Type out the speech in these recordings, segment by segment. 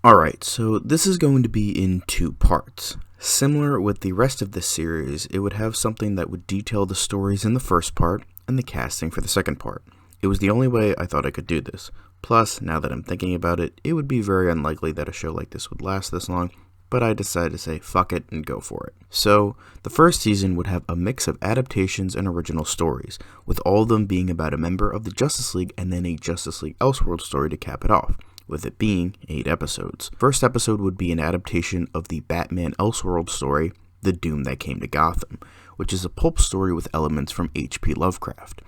Alright, so this is going to be in two parts. Similar with the rest of this series, it would have something that would detail the stories in the first part and the casting for the second part. It was the only way I thought I could do this. Plus, now that I'm thinking about it, it would be very unlikely that a show like this would last this long, but I decided to say fuck it and go for it. So, the first season would have a mix of adaptations and original stories, with all of them being about a member of the Justice League and then a Justice League Elseworlds story to cap it off, with it being 8 episodes. First episode would be an adaptation of the Batman Elseworlds story, The Doom That Came to Gotham, which is a pulp story with elements from H.P. Lovecraft.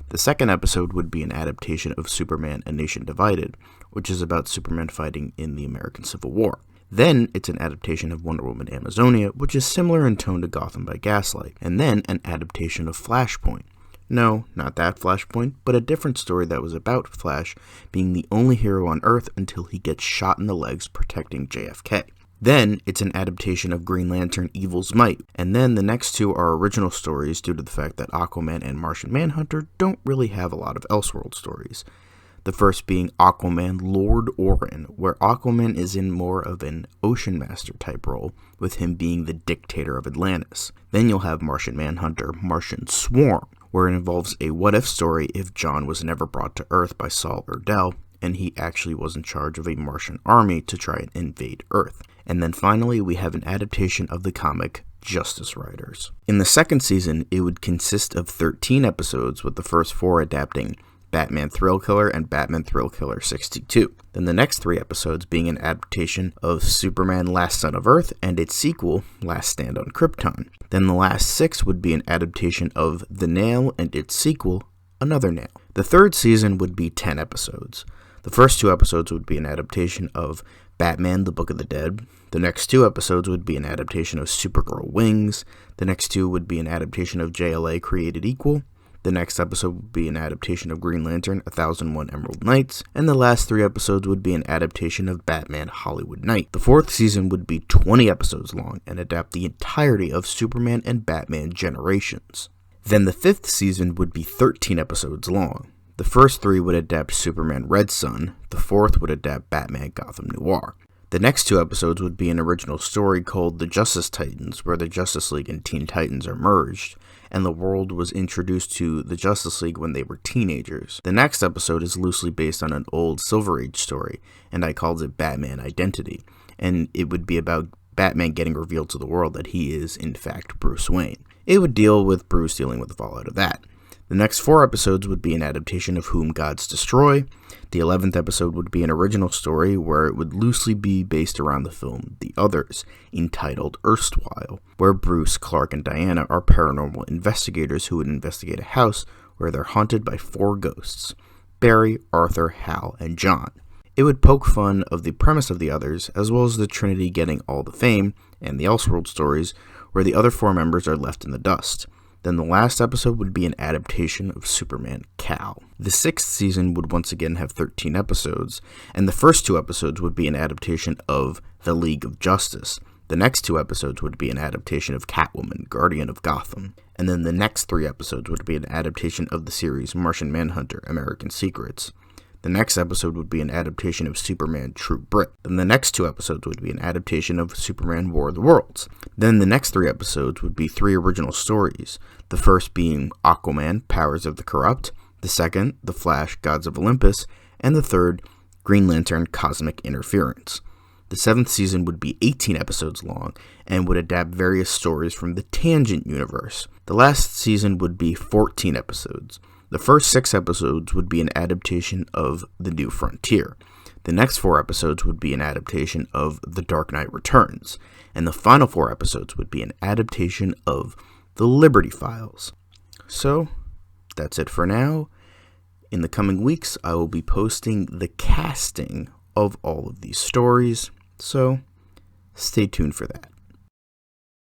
The second episode would be an adaptation of Superman: A Nation Divided, which is about Superman fighting in the American Civil War. Then, it's an adaptation of Wonder Woman Amazonia, which is similar in tone to Gotham by Gaslight. And then, an adaptation of Flashpoint. No, not that Flashpoint, but a different story that was about Flash being the only hero on Earth until he gets shot in the legs protecting JFK. Then, it's an adaptation of Green Lantern: Evil's Might. And then, the next two are original stories due to the fact that Aquaman and Martian Manhunter don't really have a lot of Elseworld stories. The first being Aquaman Lord Orin, where Aquaman is in more of an Ocean Master type role, with him being the dictator of Atlantis. Then you'll have Martian Manhunter Martian Swarm, where it involves a what-if story if John was never brought to Earth by Saul Erdel, and he actually was in charge of a Martian army to try and invade Earth. And then finally, we have an adaptation of the comic Justice Riders. In the second season, it would consist of 13 episodes, with the first 4 adapting Batman Thrill Killer and Batman Thrill Killer 62. Then the next 3 episodes being an adaptation of Superman Last Son of Earth and its sequel, Last Stand on Krypton. Then the last 6 would be an adaptation of The Nail and its sequel, Another Nail. The third season would be 10 episodes. The first 2 episodes would be an adaptation of Batman: The Book of the Dead. The next 2 episodes would be an adaptation of Supergirl Wings. The next 2 would be an adaptation of JLA Created Equal. The next episode would be an adaptation of Green Lantern: 1001 Emerald Nights, and the last 3 episodes would be an adaptation of Batman: Hollywood Night. The fourth season would be 20 episodes long and adapt the entirety of Superman and Batman Generations. Then the fifth season would be 13 episodes long. The first 3 would adapt Superman Red Son, the fourth would adapt Batman Gotham Noir. The next 2 episodes would be an original story called The Justice Titans, where the Justice League and Teen Titans are merged, and the world was introduced to the Justice League when they were teenagers. The next episode is loosely based on an old Silver Age story, and I called it Batman Identity, and it would be about Batman getting revealed to the world that he is, in fact, Bruce Wayne. It would deal with Bruce dealing with the fallout of that. The next 4 episodes would be an adaptation of Whom Gods Destroy. The 11th episode would be an original story where it would loosely be based around the film The Others, entitled Erstwhile, where Bruce, Clark, and Diana are paranormal investigators who would investigate a house where they're haunted by 4 ghosts: Barry, Arthur, Hal, and John. It would poke fun of the premise of The Others, as well as the Trinity getting all the fame, and the Elseworld stories, where the other 4 members are left in the dust. Then the last episode would be an adaptation of Superman Cal. The 6th season would once again have 13 episodes, and the first 2 episodes would be an adaptation of The League of Justice. The next 2 episodes would be an adaptation of Catwoman, Guardian of Gotham. And then the next 3 episodes would be an adaptation of the series Martian Manhunter, American Secrets. The next episode would be an adaptation of Superman True Grit. Then the next 2 episodes would be an adaptation of Superman War of the Worlds. Then the next 3 episodes would be 3 original stories. The first being Aquaman, Powers of the Corrupt. The second, The Flash, Gods of Olympus. And the third, Green Lantern, Cosmic Interference. The 7th season would be 18 episodes long and would adapt various stories from the Tangent universe. The last season would be 14 episodes. The first 6 episodes would be an adaptation of The New Frontier. The next 4 episodes would be an adaptation of The Dark Knight Returns. And the final 4 episodes would be an adaptation of The Liberty Files. So, that's it for now. In the coming weeks, I will be posting the casting of all of these stories. So, stay tuned for that.